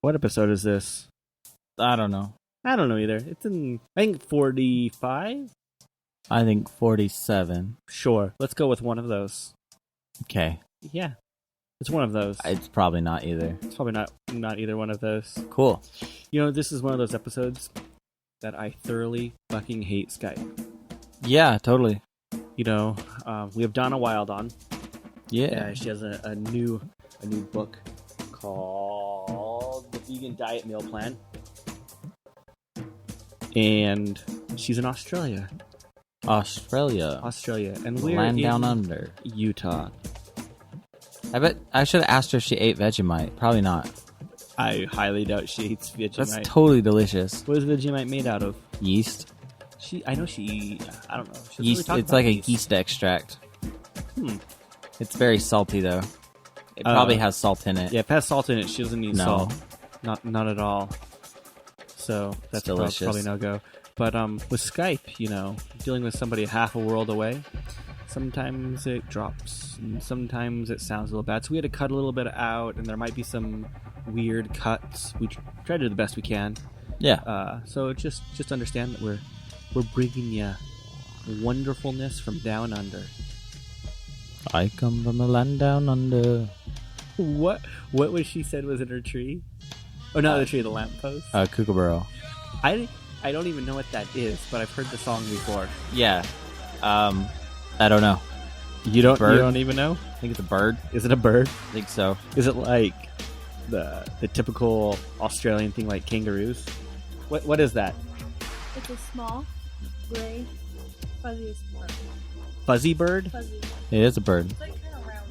What episode is this? I don't know. I don't know either. It's in, I think, 45? I think 47. Sure. Let's go with one of those. Okay. Yeah. It's one of those. It's probably not either. It's probably not either one of those. Cool. You know, this is one of those episodes that I thoroughly fucking hate Skype. Yeah, totally. You know, we have Donna Wild on. Yeah. She has a new book called The Vegan Diet Meal Plan. And she's in Australia. Australia. And we're Land in down under. Utah. I bet I should have asked her if she ate Vegemite. Probably not. I highly doubt she eats Vegemite. That's totally delicious. What is Vegemite made out of? Yeast. I know she. I don't know. She doesn't Yeast. really talk It's about like a yeast extract. It's very salty though. It probably has salt in it. Yeah, if it has salt in it, she doesn't need salt. Not at all. So that's delicious. Probably no go. But with Skype, you know, dealing with somebody half a world away, sometimes it drops, and sometimes it sounds a little bad. So we had to cut a little bit out, and there might be some weird cuts. We try to do the best we can. Yeah. So just understand that we're bringing you wonderfulness from down under. I come from the land down under. What was she said was in her tree? Oh, not the tree, the lamppost. Kookaburra. I don't even know what that is, but I've heard the song before. Yeah. I don't know. You don't Bird? You don't even know? I think it's a bird. Is it a bird? I think so. Is it like the typical Australian thing like kangaroos? What is that? It's a small, gray, fuzziest bird. Fuzzy bird? Fuzzy. It is a bird. It's like kind of round.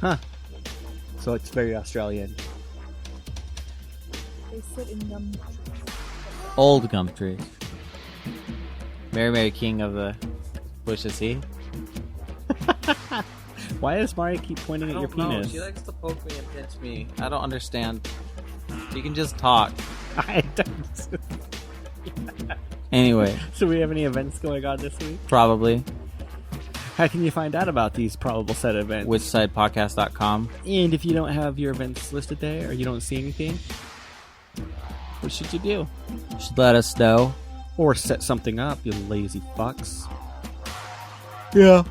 Huh. So it's very Australian. They sit in gum trees. Old gum tree. Mary King of the Bush of Sea. Why does Mari keep pointing at your penis? She likes to poke me and pinch me. I don't understand. You can just talk. I don't. Anyway. So we have any events going on this week? Probably. How can you find out about these probable set events? Whichsidepodcast.com. And if you don't have your events listed there, or you don't see anything, what should you do? You should let us know. Or set something up, you lazy fucks. Yeah.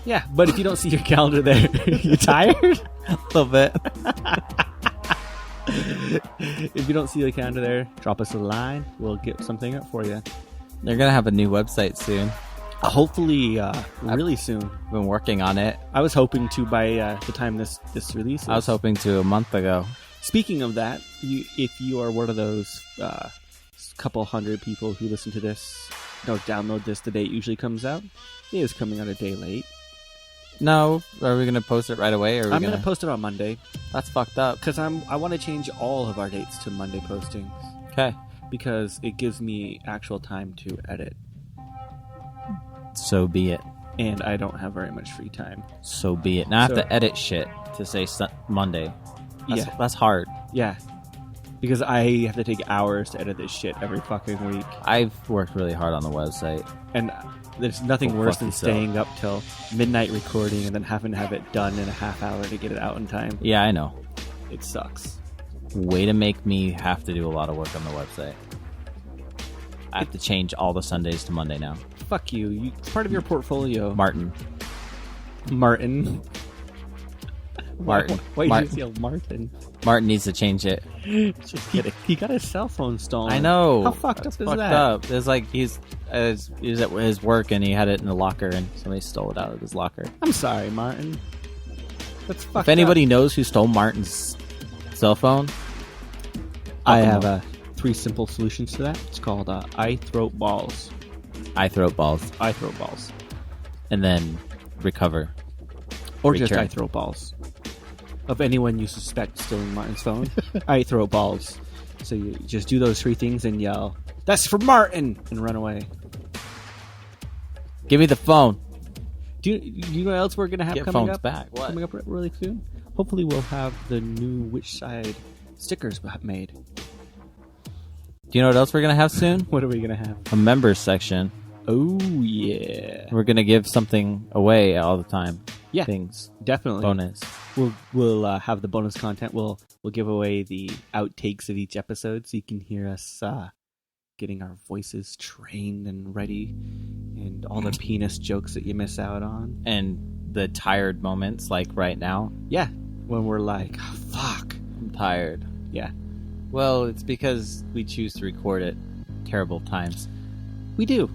Yeah, but if you don't see your calendar there, you tired? A little bit. If you don't see the calendar there, drop us a line. We'll get something up for you. They're going to have a new website soon. Hopefully, really soon. I've been working on it. I was hoping to by the time this releases. I was hoping to a month ago. Speaking of that, if you are one of those couple hundred people who listen to this, download this the day it usually comes out, it is coming out a day late. No, are we going to post it right away? Or I'm going to post it on Monday. That's fucked up. Because I want to change all of our dates to Monday postings. Okay. Because it gives me actual time to edit. So be it. And I don't have very much free time. So be it. Now I have to edit shit to say Monday. That's hard. Yeah. Because I have to take hours to edit this shit every fucking week. I've worked really hard on the website. And there's nothing worse than staying up till midnight recording and then having to have it done in a half hour to get it out in time. Yeah, I know. It sucks. Way to make me have to do a lot of work on the website. I have to change all the Sundays to Monday now. Fuck you. It's part of your portfolio. Martin. Why did you say Martin? Martin needs to change it. Just kidding. He got his cell phone stolen. I know. How fucked That's up is fucked that? Up. It's like he was at his work and he had it in the locker and somebody stole it out of his locker. I'm sorry, Martin. That's fucked If anybody up. knows who stole Martin's cell phone, I have 3 simple solutions to that. It's called I throat balls. I throw balls. I throw balls. And then recover. Or just I throw balls. Of anyone you suspect stealing Martin's phone, I throw balls. So you just do those 3 things and yell, "That's for Martin!" and run away. Give me the phone. Do you know what else we're going to have Get coming phones up? back. What? Coming up really soon? Hopefully we'll have the new Which Side stickers made. Do you know what else we're going to have soon? What are we going to have? A members section. Oh, yeah. We're going to give something away all the time. things. Definitely. Bonus. We'll have the bonus content. We'll give away the outtakes of each episode, so you can hear us getting our voices trained and ready, and all the penis jokes that you miss out on, And the tired moments, like right now. Yeah, when we're like, oh, "Fuck, I'm tired." Yeah. Well, it's because we choose to record at terrible times. We do.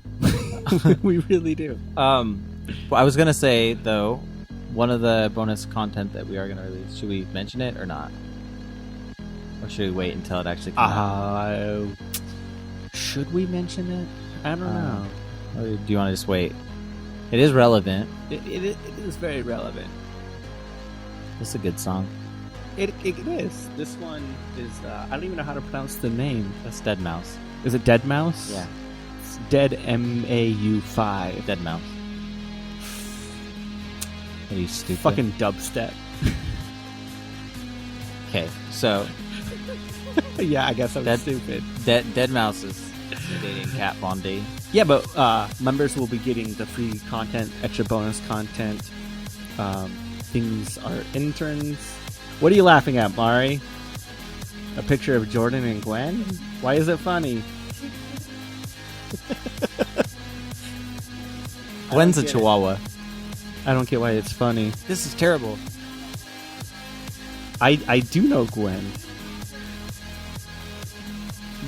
We really do. Well, I was gonna say though, one of the bonus content that we are gonna release. Should we mention it or not? Or should we wait until it actually comes out? Should we mention it? I don't know. Or do you want to just wait? It is relevant. It is very relevant. It's a good song. It is. This one is. I don't even know how to pronounce the name. That's Dead Mouse. Is it Dead Mouse? Yeah. It's Dead MAU5. Dead Mouse. Are you stupid? Fucking dubstep. Okay, so Yeah, I guess I'm stupid. Dead Mouse is dating Kat Von D. Yeah, but members will be getting the free content, extra bonus content. Things are interns. What are you laughing at, Mari? A picture of Jordan and Gwen? Why is it funny? Gwen's a chihuahua. I don't get why it's funny. This is terrible. I do know Gwen.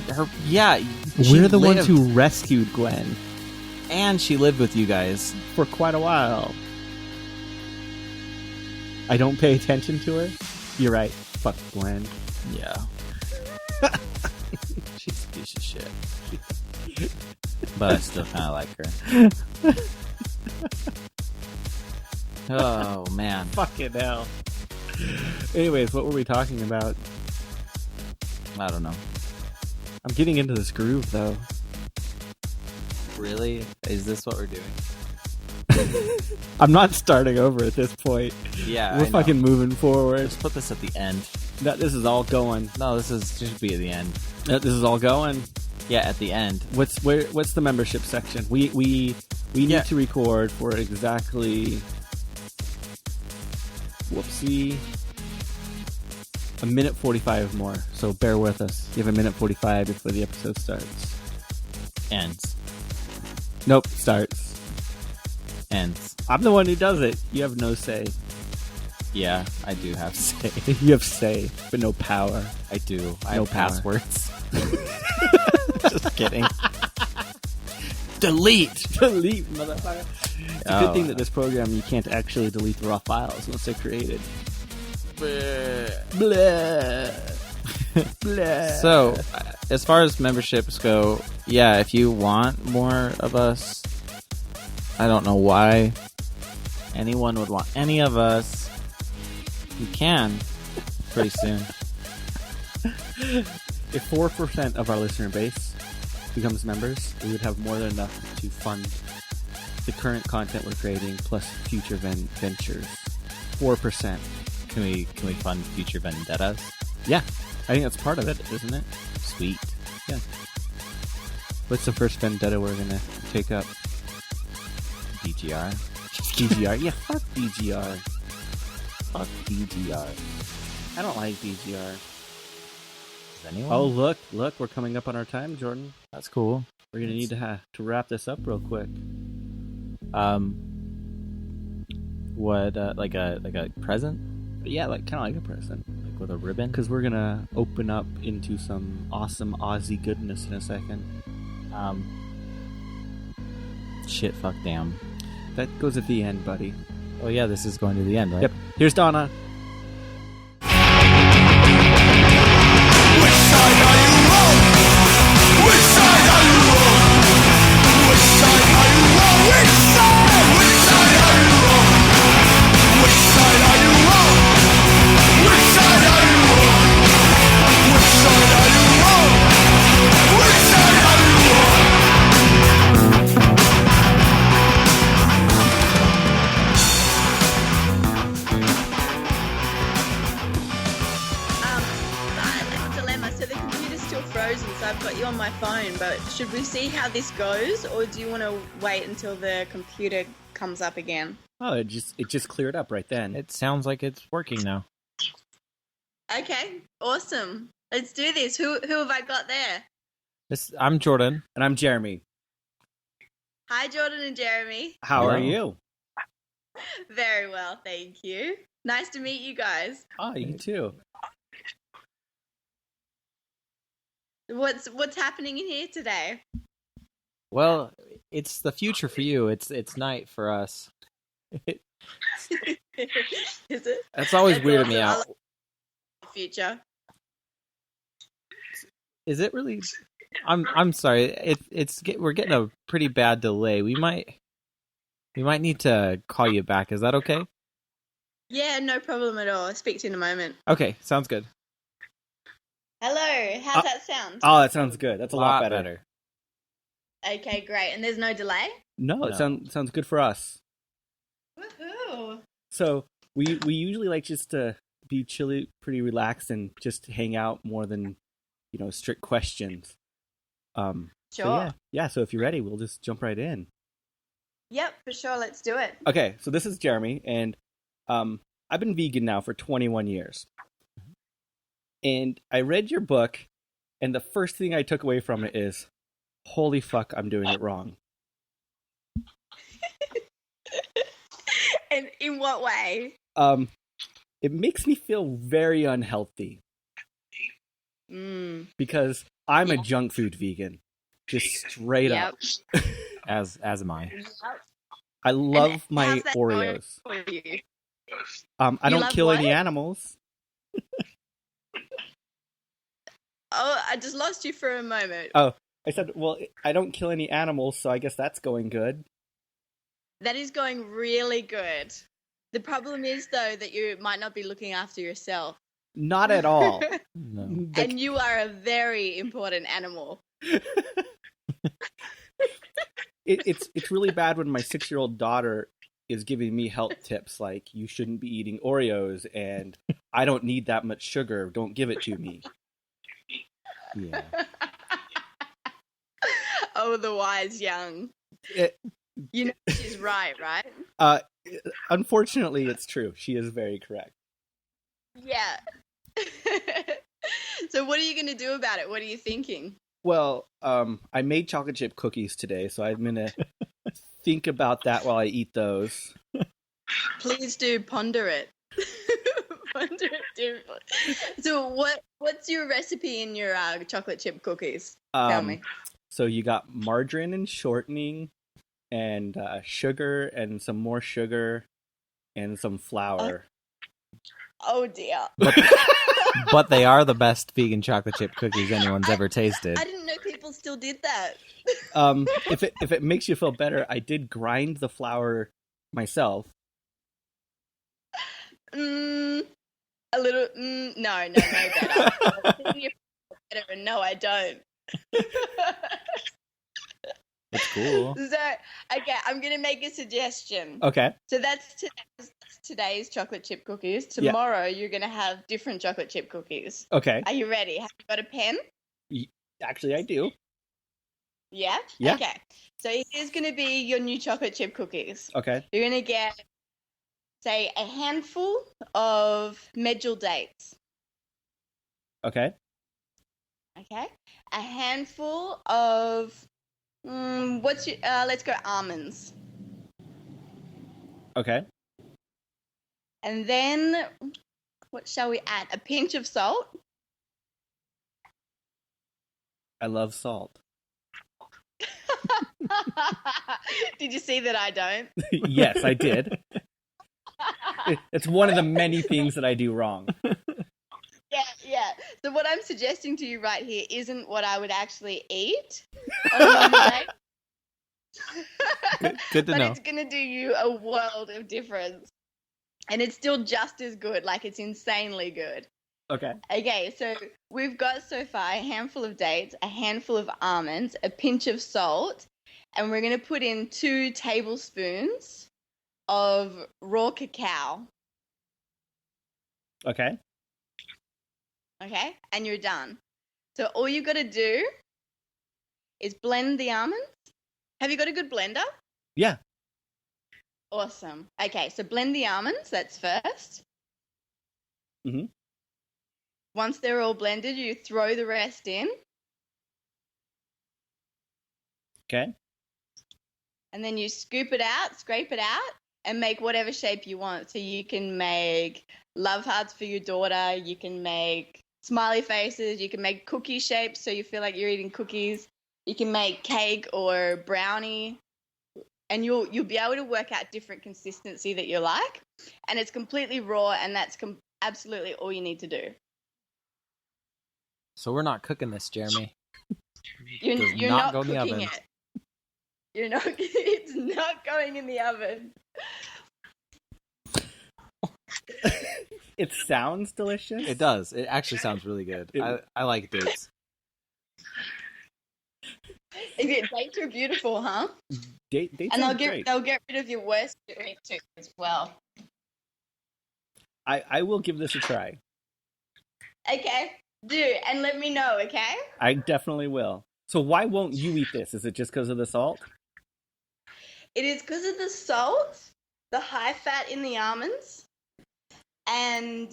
We're the ones who rescued Gwen. And she lived with you guys. For quite a while. I don't pay attention to her? You're right. Fuck Gwen. Yeah. She's a piece of shit. But I still kind of like her. Oh, man. Fucking hell. Anyways, what were we talking about? I don't know. I'm getting into this groove, though. Really? Is this what we're doing? I'm not starting over at this point. Yeah, We're fucking moving forward. Let's put this at the end. This is all going. No, this should be at the end. This is all going. Yeah, at the end. What's the membership section? We need to record for exactly. Whoopsie. A minute 45 more. So bear with us. You have a minute 45 before the episode starts. Ends. Nope, starts. Ends. I'm the one who does it. You have no say. Yeah, I do have say. You have say, but no power. I do. I No have power. passwords. Just kidding. Delete, motherfucker. It's a good thing that this program, you can't actually delete the raw files once they're created. Blah. Blah. So, as far as memberships go, yeah, if you want more of us, I don't know why anyone would want any of us. You can pretty soon. If 4% of our listener base becomes members, we would have more than enough to fund the current content we're creating plus future ventures. 4%. Can we fund future vendettas? Yeah, I think that's part of it, isn't it? Sweet. Yeah. What's the first vendetta we're gonna take up? DGR. DGR? Yeah, fuck DGR. Fuck DGR. I don't like DGR. Does anyone? Oh, look, we're coming up on our time, Jordan. That's cool. We're gonna need to wrap this up real quick. What like a present? Yeah, kind of like a present. Like with a ribbon? Because we're gonna open up into some awesome Aussie goodness in a second. Shit, fuck, damn. That goes at the end, buddy. Oh yeah, this is going to the end, right? Yep. Here's Donna. Which side are you on? Which side are you on? Which side are you on? Which side? Which side are you on? Which side are you on? Which side are you on? Which side are you on? Which side are you on? Dilemma. So the computer's still frozen, so I've got you on my phone, but should we see how this goes, or do you want to wait until the computer comes up again? Oh, it just cleared up right then. It sounds like it's working now. Okay, awesome. Let's do this. Who have I got there? I'm Jordan. And I'm Jeremy. Hi, Jordan and Jeremy. How are you? Very well, thank you. Nice to meet you guys. Oh, you too. What's happening in here today? Well, it's the future for you. It's night for us. Is it? That's always That's weirded me awesome. I out. like the future. Is it really? I'm sorry. We're getting a pretty bad delay. We might need to call you back. Is that okay? Yeah, no problem at all. I'll speak to you in a moment. Okay, sounds good. Hello, how's that sound? Oh, that sounds good. That's a lot better. Okay, great. And there's no delay? No, it sounds good for us. Woohoo! So we usually like just to be chilly, pretty relaxed, and just hang out more than strict questions. Sure. So yeah. So if you're ready, we'll just jump right in. Yep, for sure. Let's do it. Okay, so this is Jeremy, and I've been vegan now for 21 years. And I read your book, and the first thing I took away from it is, holy fuck, I'm doing it wrong. And in what way? It makes me feel very unhealthy. Because I'm a junk food vegan. Just straight up. As am I. Yep. I love my how's that going Oreos. for you? I don't love kill what? any animals. Oh, I just lost you for a moment. Oh, I said, well, I don't kill any animals, so I guess that's going good. That is going really good. The problem is, though, that you might not be looking after yourself. Not at all. No. And you are a very important animal. It's really bad when my 6-year-old daughter is giving me health tips like, you shouldn't be eating Oreos, and I don't need that much sugar. Don't give it to me. Yeah. Oh, the wise young. You know she's right? Unfortunately, it's true. She is very correct. Yeah. So what are you going to do about it? What are you thinking? Well, I made chocolate chip cookies today, so I'm going to think about that while I eat those. Please do ponder it. Ponder it deeply. So what's your recipe in your chocolate chip cookies? Tell me. So you got margarine and shortening and sugar and some more sugar and some flour. Oh dear. But they are the best vegan chocolate chip cookies anyone's ever tasted. I didn't know people still did that. If it makes you feel better, I did grind the flour myself. A little. No better. Better, and no, I don't. It's cool. So, okay, I'm going to make a suggestion. Okay. So that's today's chocolate chip cookies. Tomorrow, you're going to have different chocolate chip cookies. Okay. Are you ready? Have you got a pen? Actually, I do. Yeah? Yeah. Okay. So here's going to be your new chocolate chip cookies. Okay. You're going to get, say, a handful of medjool dates. Okay. Okay. A handful of, let's go almonds. Okay. And then, what shall we add? A pinch of salt. I love salt. Did you see that I don't? Yes, I did. It's one of the many things that I do wrong. Yeah. So what I'm suggesting to you right here isn't what I would actually eat on a normal day. Good to but know. it's going to do you a world of difference. And it's still just as good. Like, it's insanely good. Okay. Okay, so we've got so far a handful of dates, a handful of almonds, a pinch of salt, and we're going to put in 2 tablespoons of raw cacao. Okay. Okay, and you're done. So all you got to do is blend the almonds. Have you got a good blender? Yeah. Awesome. Okay, so blend the almonds. That's first. Mhm. Once they're all blended, you throw the rest in, Okay. and then you scoop it out, scrape it out, and make whatever shape you want. So you can make love hearts for your daughter. You can make smiley faces. You can make cookie shapes so you feel like you're eating cookies. You can make cake or brownie, and you'll be able to work out different consistency that you like. And it's completely raw, and that's absolutely all you need to do. So we're not cooking this, Jeremy. You're Does you're not not go in the cooking oven. it. You're not. It's not going in the oven. It sounds delicious. It does. It actually sounds really good. I like dates. Dates are beautiful, huh? Dates And sound great. they'll get rid of your worst food too as well. I will give this a try. Okay, do and let me know. Okay. I definitely will. So why won't you eat this? Is it just because of the salt? It is because of the salt, the high fat in the almonds, and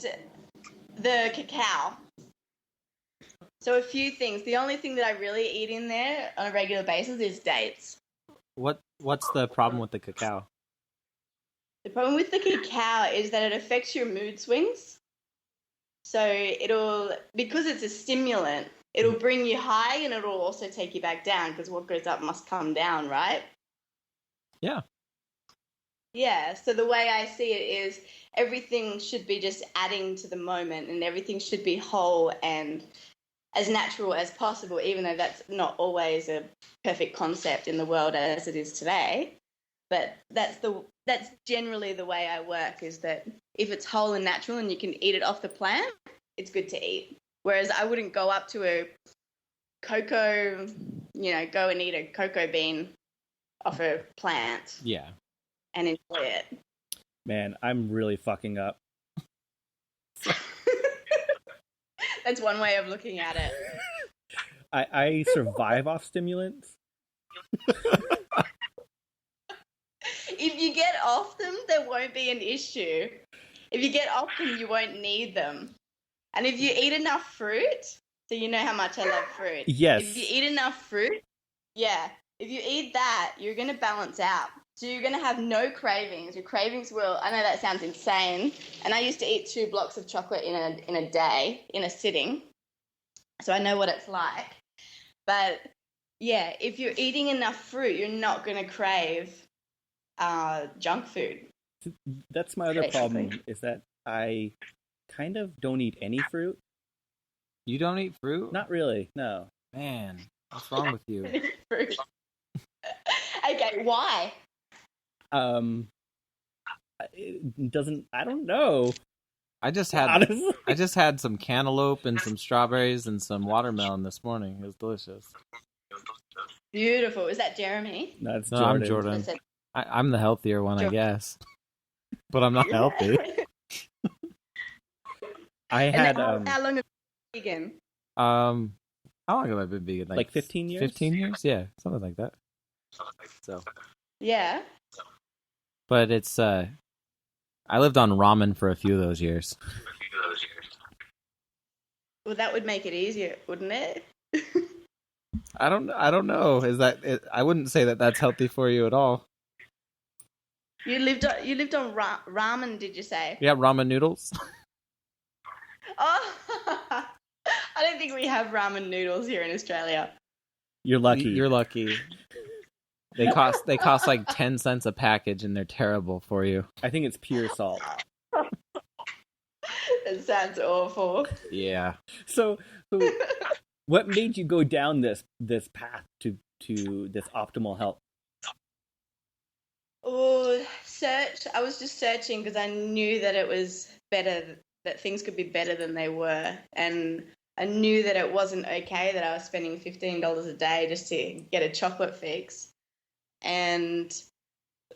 the cacao. So a few things. The only thing that I really eat in there on a regular basis is dates. What's the problem with the cacao? The problem with the cacao is that it affects your mood swings. So because it's a stimulant, it'll bring you high and it'll also take you back down because what goes up must come down, right? Yeah. Yeah, so the way I see it is everything should be just adding to the moment and everything should be whole and as natural as possible, even though that's not always a perfect concept in the world as it is today. But that's generally the way I work, is that if it's whole and natural and you can eat it off the plant, it's good to eat. Whereas I wouldn't go up to a cocoa, go and eat a cocoa bean off a plant Yeah. and enjoy it. Man, I'm really fucking up. That's one way of looking at it. I survive off stimulants. If you get off them, there won't be an issue. If you get off them, you won't need them. And if you eat enough fruit, so you know how much I love fruit. Yes. If you eat enough fruit, if you eat that, you're going to balance out. So you're going to have no cravings. Your cravings I know that sounds insane, and I used to eat 2 blocks of chocolate in a day, in a sitting. So I know what it's like. But yeah, if you're eating enough fruit, you're not going to crave junk food. That's my other Basically. problem, is that I kind of don't eat any fruit. You don't eat fruit? Not really, no. Man, what's wrong with you? Fruit. Okay, why? It doesn't, I don't know. I just had some cantaloupe and some strawberries and some watermelon this morning. It was delicious. Beautiful. Is that Jeremy? That's No, Jordan. I'm Jordan. Listen. I'm the healthier one, I guess. But I'm not healthy. I And had how long have you been vegan? How long have I been vegan? like 15 years. 15 years? Yeah, something like that. So, Yeah. but it's I lived on ramen for a few of those years. Well, that would make it easier, wouldn't it? I don't know. I wouldn't say that that's healthy for you at all. You lived on ramen, did you say? Yeah, ramen noodles. Oh, I don't think we have ramen noodles here in Australia. You're lucky. You're lucky. They cost like 10 cents a package and they're terrible for you. I think it's pure salt. That sounds awful. Yeah. So what made you go down this path to this optimal health? Oh, I was just searching because I knew that it was better, that things could be better than they were. And I knew that it wasn't okay that I was spending $15 a day just to get a chocolate fix. And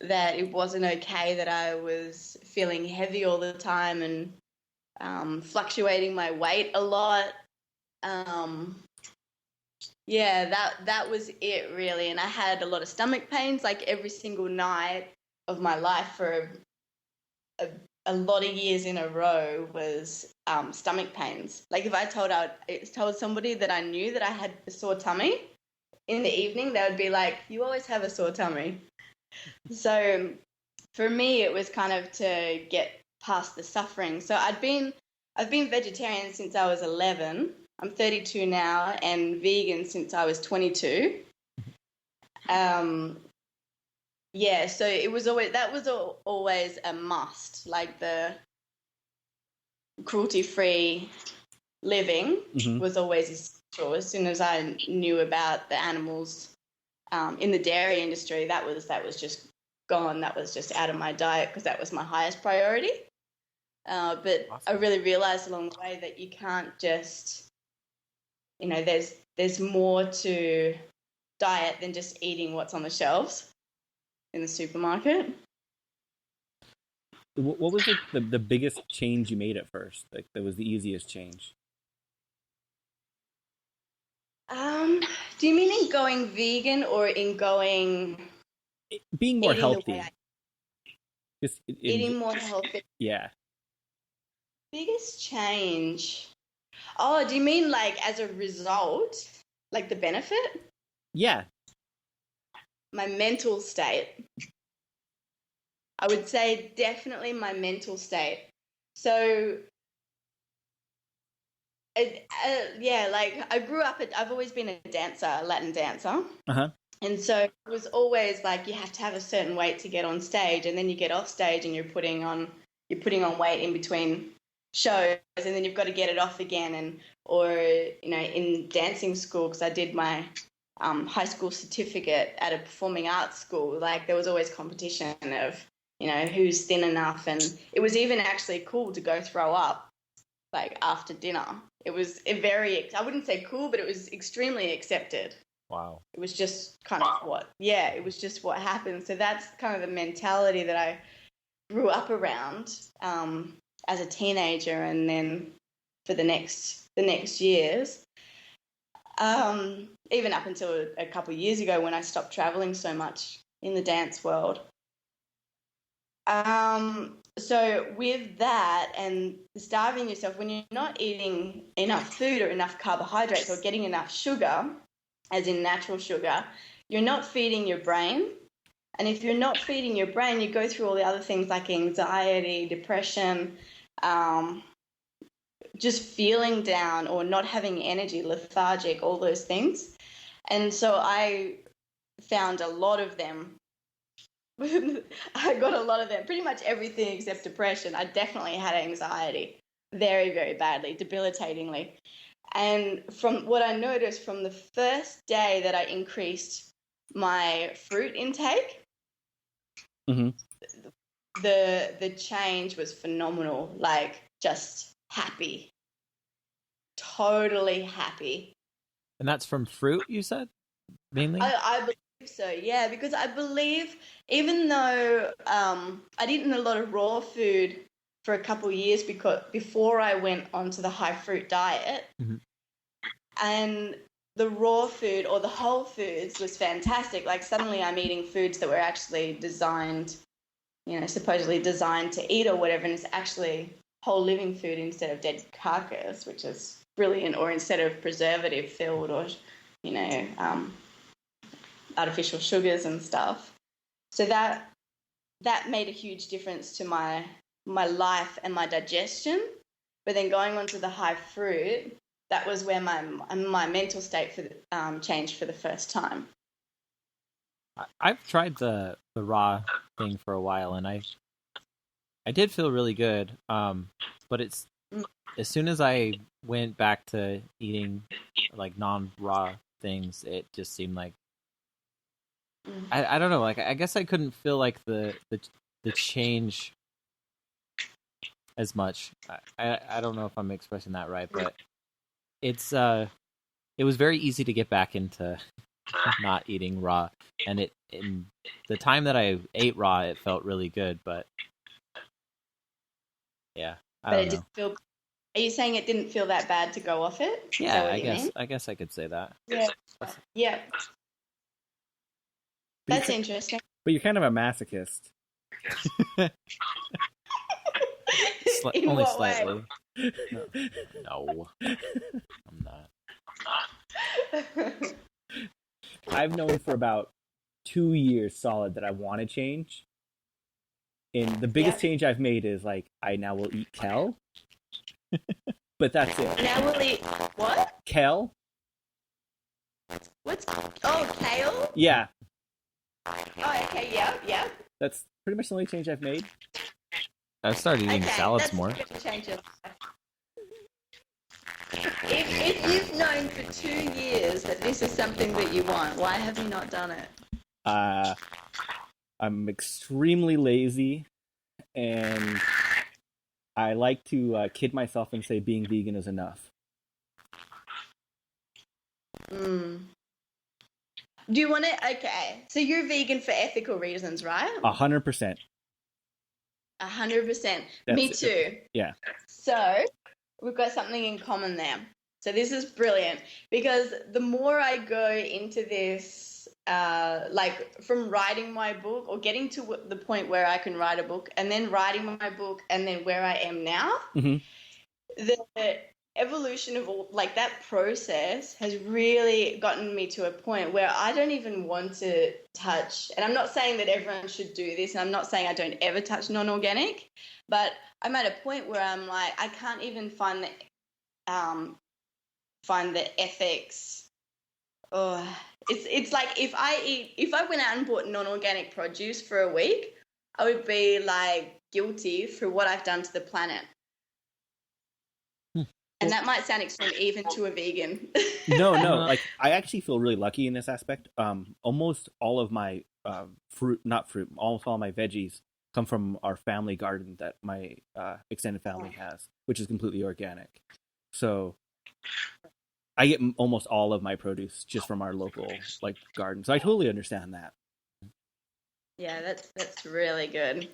that it wasn't okay that I was feeling heavy all the time and fluctuating my weight a lot. Yeah, that was it really. And I had a lot of stomach pains like every single night. of my life for a lot of years in a row was stomach pains. Like if I told somebody that I knew that I had a sore tummy in the evening, they would be like, "You always have a sore tummy." So for me, it was kind of to get past the suffering. So I've been vegetarian since I was 11. I'm 32 now, and vegan since I was 22. Yeah, so it was always a must, like the cruelty-free living was always essential. As soon as I knew about the animals in the dairy industry, that was just gone. That was just out of my diet because that was my highest priority. But awesome. I really realized along the way that you can't just, there's more to diet than just eating what's on the shelves in the supermarket. What was the biggest change you made at first? Like that was the easiest change? Do you mean in going vegan or in being more healthy? Just eating more healthy. Yeah. Biggest change. Oh, do you mean like as a result, like the benefit? Yeah. My mental state. I would say definitely my mental state. So, like I grew up, I've always been a dancer, a Latin dancer. Uh-huh. And so it was always like you have to have a certain weight to get on stage, and then you get off stage and you're putting on weight in between shows, and then you've got to get it off again. Or in dancing school, because I did my high school certificate at a performing arts school, like there was always competition of who's thin enough, and it was even actually cool to go throw up like after dinner. It was I wouldn't say cool, but it was extremely accepted. Wow. It was just kind of it was just what happened. So that's kind of the mentality that I grew up around as a teenager, and then for the next years. Even up until a couple of years ago when I stopped traveling so much in the dance world. So with that and starving yourself, when you're not eating enough food or enough carbohydrates or getting enough sugar, as in natural sugar, you're not feeding your brain. And if you're not feeding your brain, you go through all the other things like anxiety, depression, just feeling down or not having energy, lethargic, all those things. And so I found a lot of them. I got a lot of them, pretty much everything except depression. I definitely had anxiety very, very badly, debilitatingly. And from what I noticed from the first day that I increased my fruit intake, the change was phenomenal, like just happy, totally happy. And that's from fruit, you said, mainly? I believe so, yeah, because I believe even though I'd eaten a lot of raw food for a couple of years before I went onto the high fruit diet, and the raw food or the whole foods was fantastic. Like suddenly I'm eating foods that were actually designed, supposedly designed to eat or whatever, and it's actually whole living food instead of dead carcass, which is brilliant, or instead of preservative filled or, artificial sugars and stuff. So that made a huge difference to my life and my digestion. But then going on to the high fruit, that was where my mental state changed for the first time. I've tried the raw thing for a while, and I did feel really good. But it's as soon as I went back to eating like non-raw things, it just seemed like I don't know. Like I guess I couldn't feel like the change as much. I don't know if I'm expressing that right, but it was very easy to get back into not eating raw, and in the time that I ate raw, it felt really good. But yeah, I don't know. Are you saying it didn't feel that bad to go off it? Yeah, I guess I could say that. Yeah. That's interesting. But you're kind of a masochist. In Only what way? slightly. No, I'm not. I've known for about 2 years solid that I want to change. And the biggest Yeah. change I've made is like I now will eat kale. But that's it. Now we'll eat what? Kale? What's kale? Yeah. Oh, okay, yeah. That's pretty much the only change I've made. I've started eating salads that's more. a good change of life. If you've known for 2 years that this is something that you want, why have you not done it? I'm extremely lazy, and I like to kid myself and say being vegan is enough. Do you want to? Okay, so you're vegan for ethical reasons, right? 100%. 100%. That's Me it. too. Yeah. So we've got something in common there. So this is brilliant because the more I go into this, like from writing my book or getting to the point where I can write a book and then writing my book and then where I am now, Mhm. the evolution of all, like that process has really gotten me to a point where I don't even want to touch, and I'm not saying that everyone should do this, and I'm not saying I don't ever touch non-organic, but I'm at a point where I'm like, I can't even find the ethics. Oh, it's like if I went out and bought non-organic produce for a week, I would be like guilty for what I've done to the planet. And that might sound extreme even to a vegan. No. Like I actually feel really lucky in this aspect. Almost all of my almost all my veggies come from our family garden that my extended family has, which is completely organic. So I get almost all of my produce just from our local like garden. So I totally understand that. Yeah, that's really good.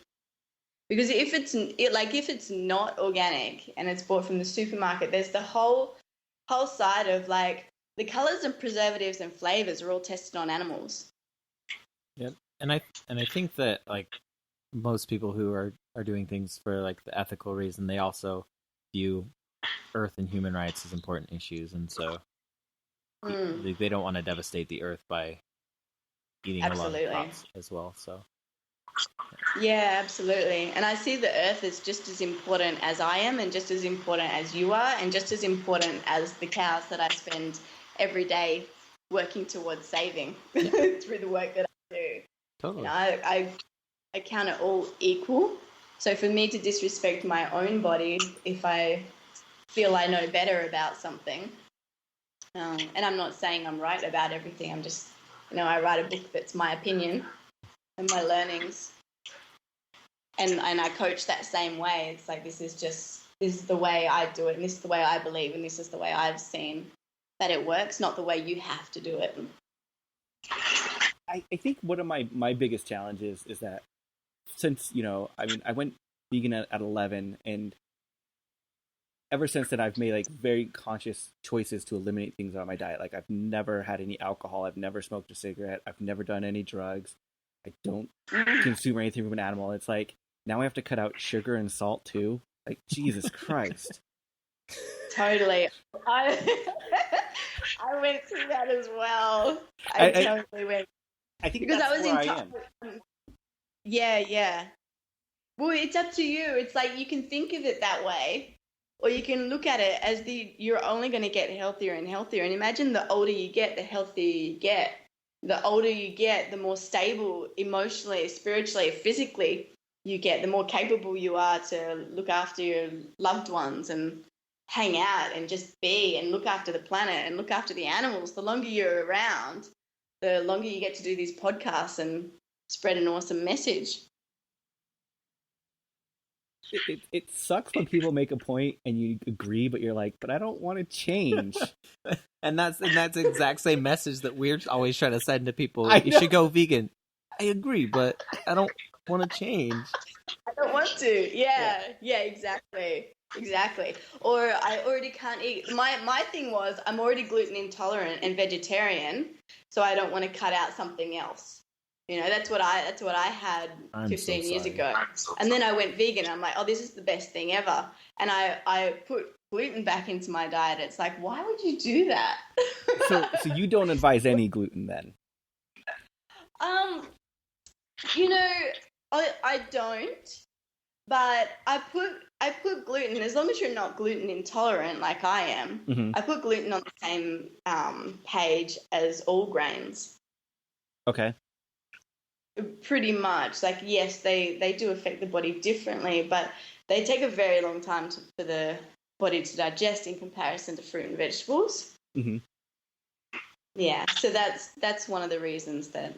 Because if it's not organic and it's bought from the supermarket, there's the whole side of like the colors and preservatives and flavors are all tested on animals. Yep. And I think that like most people who are doing things for like the ethical reason, they also view earth and human rights as important issues, and so they don't want to devastate the earth by eating a lot of crops as well. So yeah, absolutely. And I see the earth as just as important as I am, and just as important as you are, and just as important as the cows that I spend every day working towards saving through the work that I do. totally. You know, I count it all equal. So for me to disrespect my own body if I feel I know better about something, and I'm not saying I'm right about everything, I'm just, I write a book that's my opinion and my learnings. And I coach that same way. It's like, this is the way I do it, and this is the way I believe, and this is the way I've seen that it works, not the way you have to do it. I think one of my biggest challenges is that since, I went vegan at 11, and ever since then I've made like very conscious choices to eliminate things out of my diet. Like I've never had any alcohol, I've never smoked a cigarette, I've never done any drugs, I don't consume anything from an animal. It's like, now I have to cut out sugar and salt too. Like, Jesus Christ. Totally. I went through that as well. I totally went. I think because that's I was where in I am. Yeah. Well, it's up to you. It's like you can think of it that way, or you can look at it as you're only going to get healthier and healthier. And imagine the older you get, the healthier you get. The older you get, the more stable emotionally, spiritually, physically you get, the more capable you are to look after your loved ones and hang out and just be and look after the planet and look after the animals. The longer you're around, the longer you get to do these podcasts and spread an awesome message. It sucks when people make a point and you agree, but you're like, but I don't want to change. And that's the exact same message that we're always trying to send to people. I You know. should go vegan. I agree, but I don't want to change. I don't want to. Yeah, exactly. Or I already can't eat. My thing was I'm already gluten intolerant and vegetarian, so I don't want to cut out something else. You know, that's what I had I'm 15 so years sorry. ago. And then I went vegan. I'm like, oh, this is the best thing ever. And I put gluten back into my diet. It's like, why would you do that? So you don't advise any gluten then? You know, I don't, but I put gluten, as long as you're not gluten intolerant like I am, Mm-hmm. I put gluten on the same page as all grains. Okay. Pretty much. Like, yes, they do affect the body differently, but they take a very long time for the body to digest in comparison to fruit and vegetables. Mm-hmm. Yeah, so that's one of the reasons that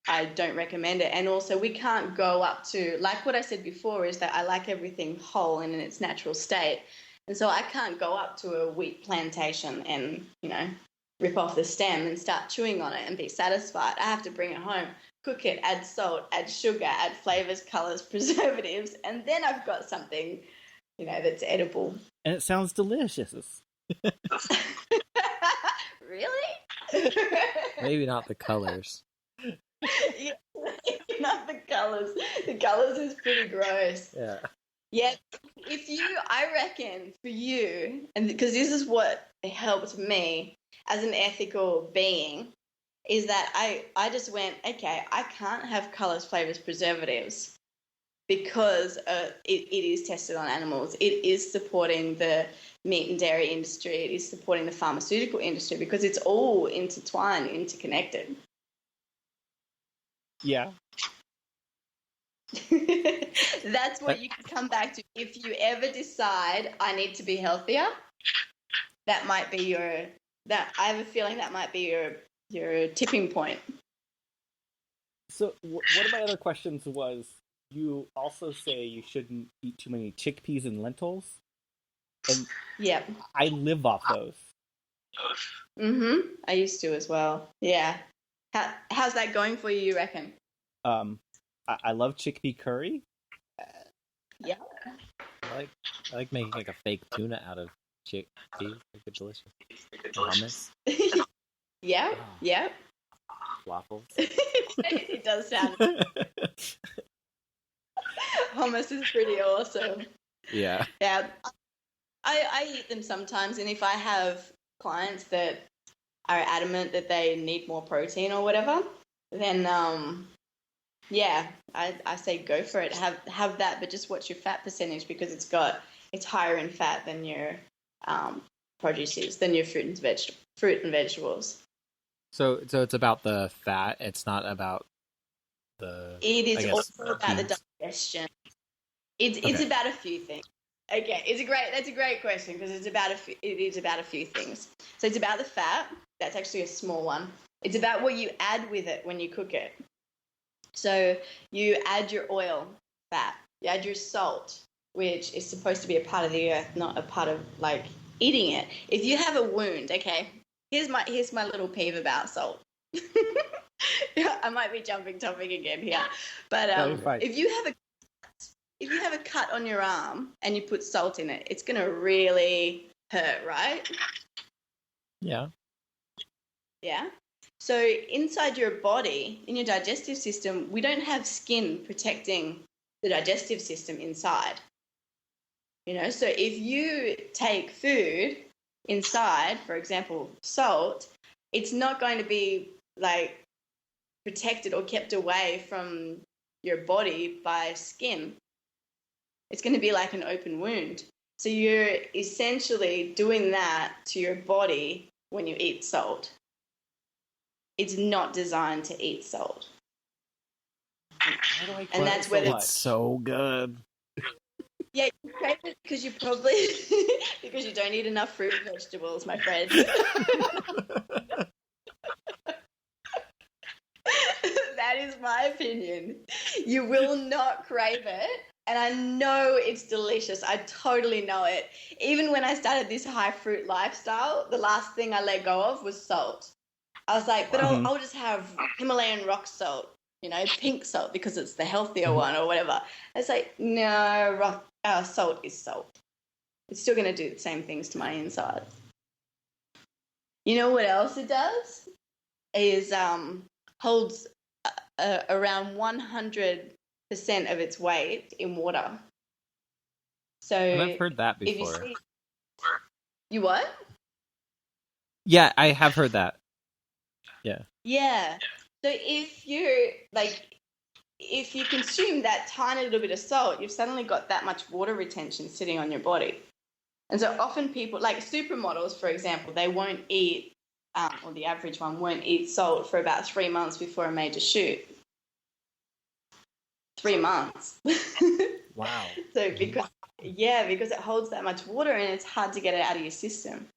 I don't recommend it. And also, we can't go up to, like what I said before, is that I like everything whole and in its natural state. And so I can't go up to a wheat plantation and, you know, rip off the stem and start chewing on it and be satisfied. I have to bring it home, cook it, add salt, add sugar, add flavors, colors, preservatives, and then I've got something, you know, that's edible. And it sounds delicious. Really? Maybe not the colors. Yeah, not the colors. The colors is pretty gross. Yeah. Yeah, I reckon for you, and because this is what helped me as an ethical being, is that I just went, okay, I can't have colors, flavors, preservatives because it is tested on animals. It is supporting the meat and dairy industry. It is supporting the pharmaceutical industry because it's all intertwined, interconnected. Yeah. That's what you can come back to. If you ever decide I need to be healthier, that might be I have a feeling that might be your tipping point. So one of my other questions was, you also say you shouldn't eat too many chickpeas and lentils, and Yep. I live off those. I used to as well. Yeah. How's that going for you? You reckon? I love chickpea curry. Yeah. I like making like a fake tuna out of chickpeas. Like a delicious hummus, Yeah. Yeah. waffles. It does sound. Hummus is pretty awesome. Yeah. Yeah. I eat them sometimes, and if I have clients that are adamant that they need more protein or whatever, then yeah, I say go for it. Have that, but just watch your fat percentage because it's higher in fat than your produce is, than your fruit and vegetables. So it's about the fat. It's not about the. It is also about the beans. digestion. It's about a few things. Okay, that's a great question because it is about a few things. So it's about the fat. That's actually a small one. It's about what you add with it when you cook it. So you add your oil, fat. You add your salt, which is supposed to be a part of the earth, not a part of like eating it. If you have a wound, okay, here's my little peeve about salt. I might be jumping topic again here, but if you have a cut on your arm and you put salt in it, it's gonna really hurt, right? Yeah. Yeah. So inside your body, in your digestive system, we don't have skin protecting the digestive system inside. You know, so if you take food inside, for example, salt, it's not going to be like protected or kept away from your body by skin. It's going to be like an open wound. So you're essentially doing that to your body when you eat salt. It's not designed to eat salt. And that's where it's so good. Yeah, you crave it because you probably because you don't eat enough fruit and vegetables, my friend. That is my opinion. You will not crave it. And I know it's delicious. I totally know it. Even when I started this high fruit lifestyle, the last thing I let go of was salt. I was like, but I'll just have Himalayan rock salt, you know, pink salt because it's the healthier one or whatever. It's like, no, salt is salt. It's still going to do the same things to my insides. You know what else it does? Is holds around 100% of its weight in water. So And I've heard that if you before. see, you what? Yeah, I have heard that. Yeah. Yeah. So if you consume that tiny little bit of salt, you've suddenly got that much water retention sitting on your body. And so often people, like supermodels, for example, they won't eat, or the average one won't eat salt for about 3 months before a major shoot. 3 months. Wow. So because it holds that much water and it's hard to get it out of your system.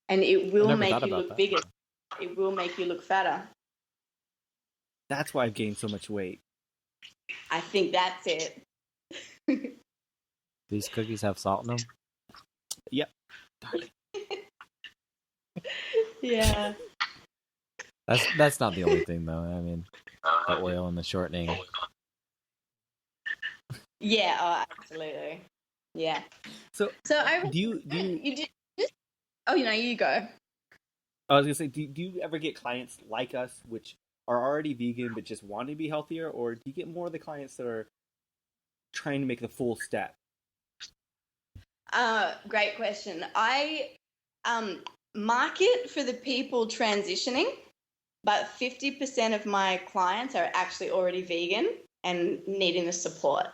And it will never make thought you about look that. bigger. It will make you look fatter. That's why I've gained so much weight. I think that's it. These cookies have salt in them. Yep. Yeah. That's not the only thing, though. I mean, the oil and the shortening. Yeah, oh, absolutely. Yeah. So I do you you did oh, you go. I was gonna say, do you ever get clients like us, which are already vegan but just want to be healthier, or do you get more of the clients that are trying to make the full step? Great question. I market for the people transitioning, but 50% of my clients are actually already vegan and needing the support.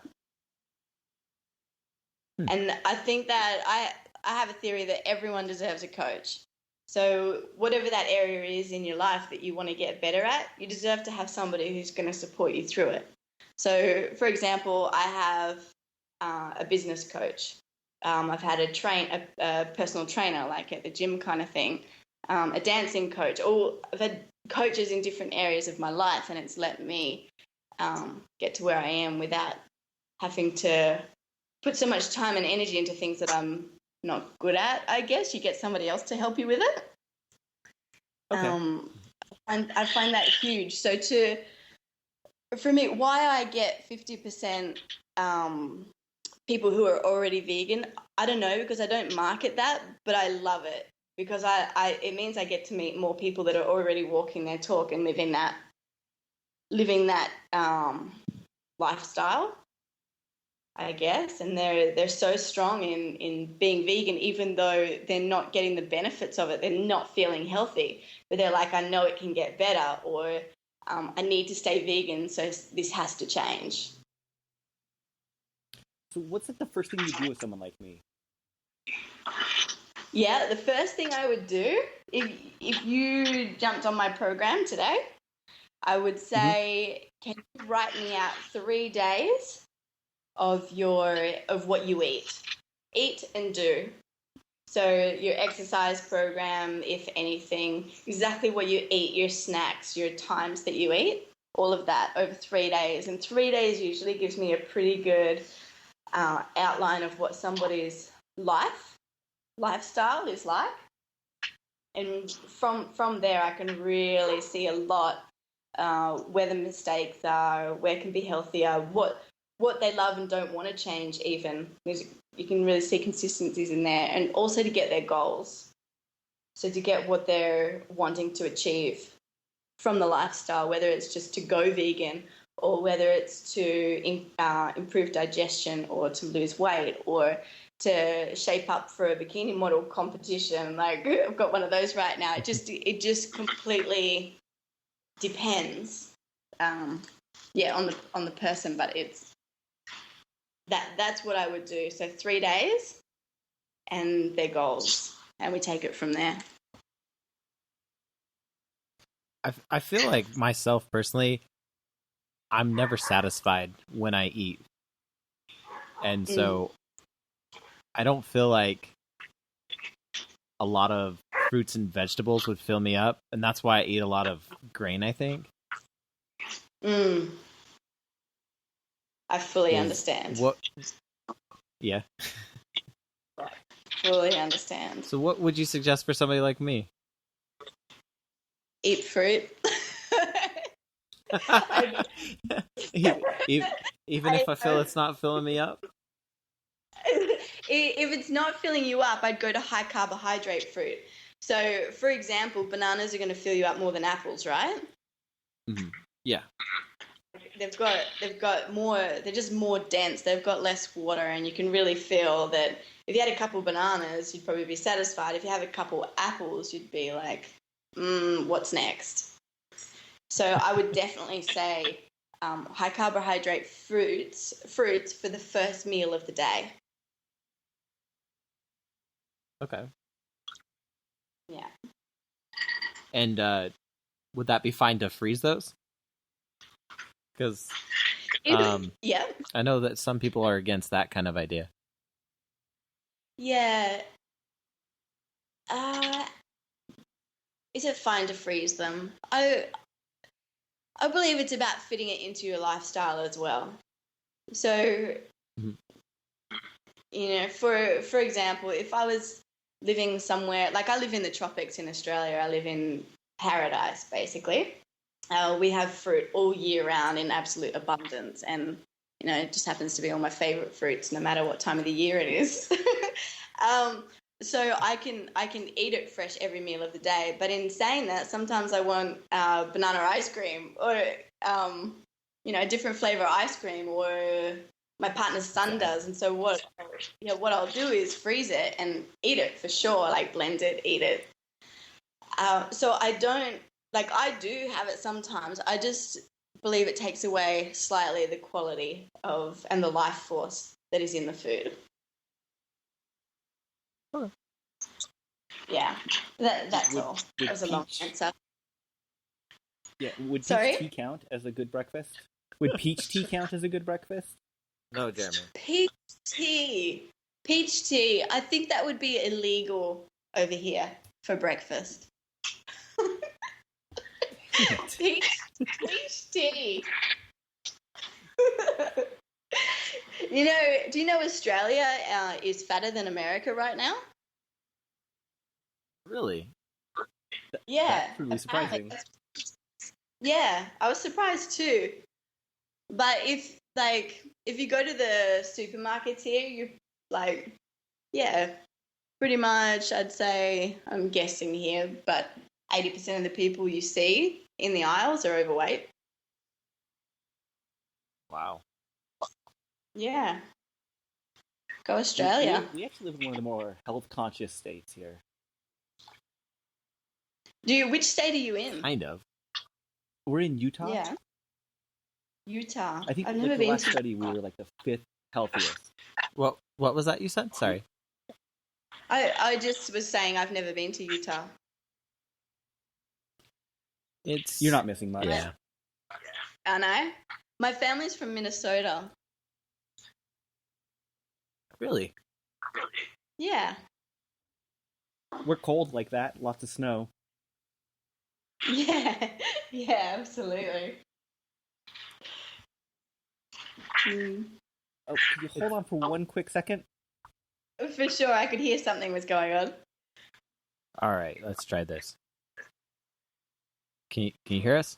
And I think that I have a theory that everyone deserves a coach. So whatever that area is in your life that you want to get better at, you deserve to have somebody who's going to support you through it. So, for example, I have a business coach. I've had a personal trainer, like at the gym kind of thing, a dancing coach. I've had coaches in different areas of my life, and it's let me get to where I am without having to put so much time and energy into things that I'm not good at. I guess you get somebody else to help you with it. Okay. And I find that huge. So for me, why I get 50% people who are already vegan, I don't know, because I don't market that, but I love it because it means I get to meet more people that are already walking their talk and living that lifestyle, I guess. And they're so strong in being vegan, even though they're not getting the benefits of it. They're not feeling healthy, but they're like, I know it can get better, or I need to stay vegan, so this has to change. So what's like the first thing you do with someone like me? Yeah, the first thing I would do, if you jumped on my program today, I would say, can you write me out 3 days of what you eat and do? So your exercise program, if anything, exactly what you eat, your snacks, your times that you eat, all of that over 3 days. And 3 days usually gives me a pretty good outline of what somebody's lifestyle is like. And from there, I can really see a lot where the mistakes are, where it can be healthier, what they love and don't want to change even. You can really see consistencies in there, and also to get their goals. So to get what they're wanting to achieve from the lifestyle, whether it's just to go vegan or whether it's to improve digestion or to lose weight or to shape up for a bikini model competition. Like, I've got one of those right now. It just completely depends, on the person, but that's what I would do. So 3 days and their goals, and we take it from there. I feel like myself personally, I'm never satisfied when I eat. And so I don't feel like a lot of fruits and vegetables would fill me up. And that's why I eat a lot of grain, I think. I fully understand. What? Yeah. Fully understand. So what would you suggest for somebody like me? Eat fruit. Even if I feel it's not filling me up? If it's not filling you up, I'd go to high carbohydrate fruit. So, for example, bananas are going to fill you up more than apples, right? Yeah. They've got more. They're just more dense. They've got less water, and you can really feel that. If you had a couple bananas, you'd probably be satisfied. If you have a couple apples, you'd be like, what's next? So I would definitely say high carbohydrate fruits for the first meal of the day. Okay. Yeah. And would that be fine to freeze those? Because Yeah. I know that some people are against that kind of idea. Yeah. Is it fine to freeze them? I believe it's about fitting it into your lifestyle as well. So, you know, for example, if I was living somewhere, like I live in the tropics in Australia, I live in paradise, basically. We have fruit all year round in absolute abundance, and, you know, it just happens to be all my favourite fruits, no matter what time of the year it is. So I can eat it fresh every meal of the day. But in saying that, sometimes I want banana ice cream, or you know, a different flavor ice cream, or my partner's son does. And so what I'll do is freeze it and eat it for sure, like blend it, eat it. So I do have it sometimes. I just believe it takes away slightly the quality of and the life force that is in the food. Okay. Yeah, that's all. That was a long answer. Yeah, would Sorry? peach tea count as a good breakfast? Would peach tea count as a good breakfast? No, Jeremy. Peach tea. I think that would be illegal over here for breakfast. Peach tea. You know, do you know Australia is fatter than America right now? Really? Yeah. That's really surprising. Yeah, I was surprised too. But if you go to the supermarkets here, you like, yeah, pretty much I'd say, I'm guessing here, but 80% of the people you see in the aisles are overweight. Wow. Yeah. Go Australia. We actually live in one of the more health-conscious states here. Which state are you in? Kind of. We're in Utah. Yeah. Utah. I think I've like, never the been last to study we were like the 5th healthiest. What was that you said? Sorry. I just was saying I've never been to Utah. You're not missing much. Yeah. I know. My family's from Minnesota. Really? Yeah. We're cold like that. Lots of snow. Yeah. Yeah, absolutely. Oh, could you hold on for one quick second? For sure, I could hear something was going on. All right, let's try this. Can you hear us?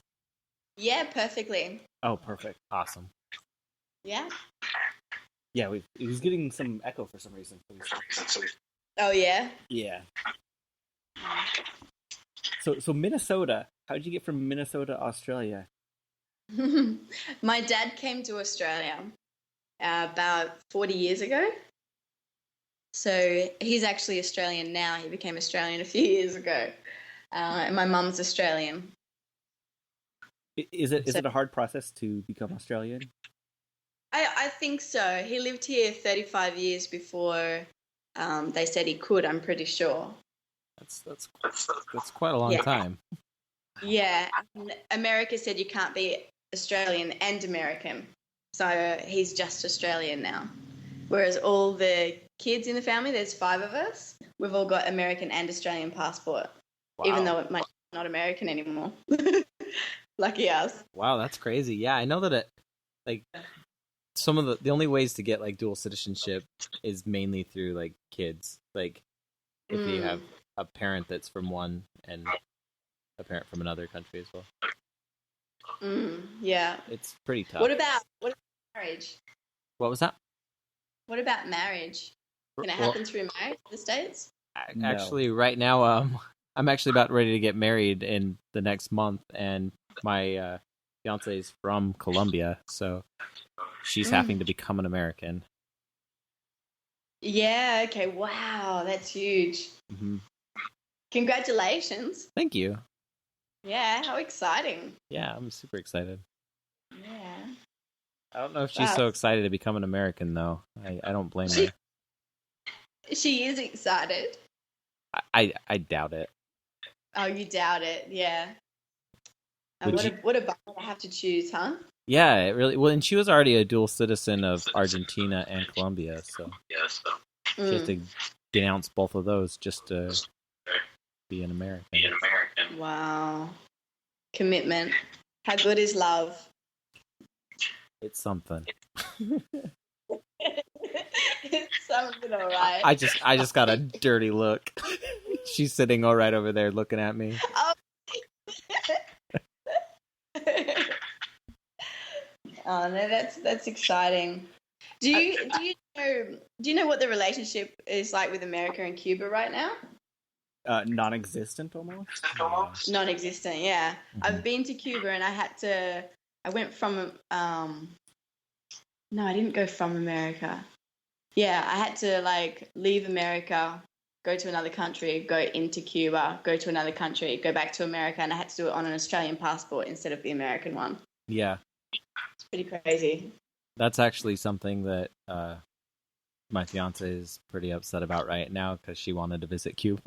Yeah, perfectly. Oh, perfect. Awesome. Yeah. Yeah, it was getting some echo for some reason. Oh, yeah? Yeah. So Minnesota. How did you get from Minnesota to Australia? My dad came to Australia about 40 years ago. So he's actually Australian now. He became Australian a few years ago. And my mum's Australian. Is it a hard process to become Australian? I think so. He lived here 35 years before they said he could, I'm pretty sure. That's quite a long time. Yeah. America said you can't be Australian and American. So he's just Australian now. Whereas all the kids in the family, there's 5 of us, we've all got American and Australian passport. Wow. Even though it might not American anymore. Lucky us. Wow, that's crazy. Yeah, I know that some of the only ways to get like dual citizenship is mainly through like kids. Like if you have a parent that's from one and a parent from another country as well. Yeah. It's pretty tough. What about marriage? What was that? What about marriage? Can it happen through marriage in the States? Actually, right now, I'm actually about ready to get married in the next month, and My fiance is from Colombia, so she's having to become an American. Yeah, okay. Wow, that's huge. Hmm. Congratulations. Thank you. Yeah, how exciting. Yeah, I'm super excited. Yeah. I don't know if she's Wow. so excited to become an American, though. I don't blame She- her. She is excited. I doubt it. Oh, you doubt it. Yeah. Would What you- a bummer to have to choose, huh? Yeah, it really. Well, and she was already a dual citizen of Argentina and Colombia, so she has to denounce both of those just to be an American. Wow. Commitment. How good is love? It's something. It's something, all right. I just got a dirty look. She's sitting all right over there looking at me. Oh. Oh no, that's exciting. Do you know what the relationship is like with America and Cuba right now? Non-existent almost. Non-existent. Yeah, Mhm. I've been to Cuba and I went from no, I didn't go from America. Yeah, I had to like leave America, go to another country, go into Cuba, go to another country, go back to America, and I had to do it on an Australian passport instead of the American one. Yeah, It's pretty crazy. that's actually something that my fiance is pretty upset about right now because she wanted to visit Cuba.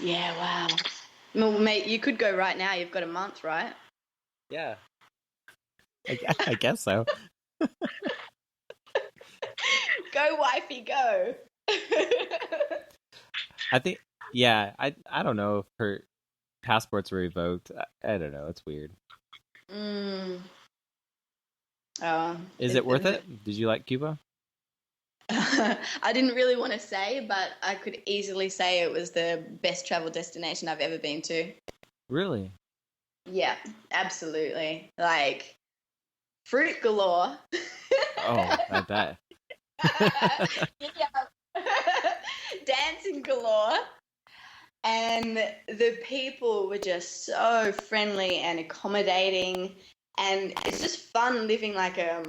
Yeah, wow. Well, mate, you could go right now. You've got a month, right? Yeah, I guess so. Go, wifey, go. I think, yeah, I don't know if her passports were revoked. I don't know. It's weird. Oh, Is it worth it? Did you like Cuba? I didn't really want to say, but I could easily say it was the best travel destination I've ever been to. Really? Yeah, absolutely. Like, fruit galore. Oh, I bet. Yeah. Dancing galore. And the people were just so friendly and accommodating. And it's just fun living like a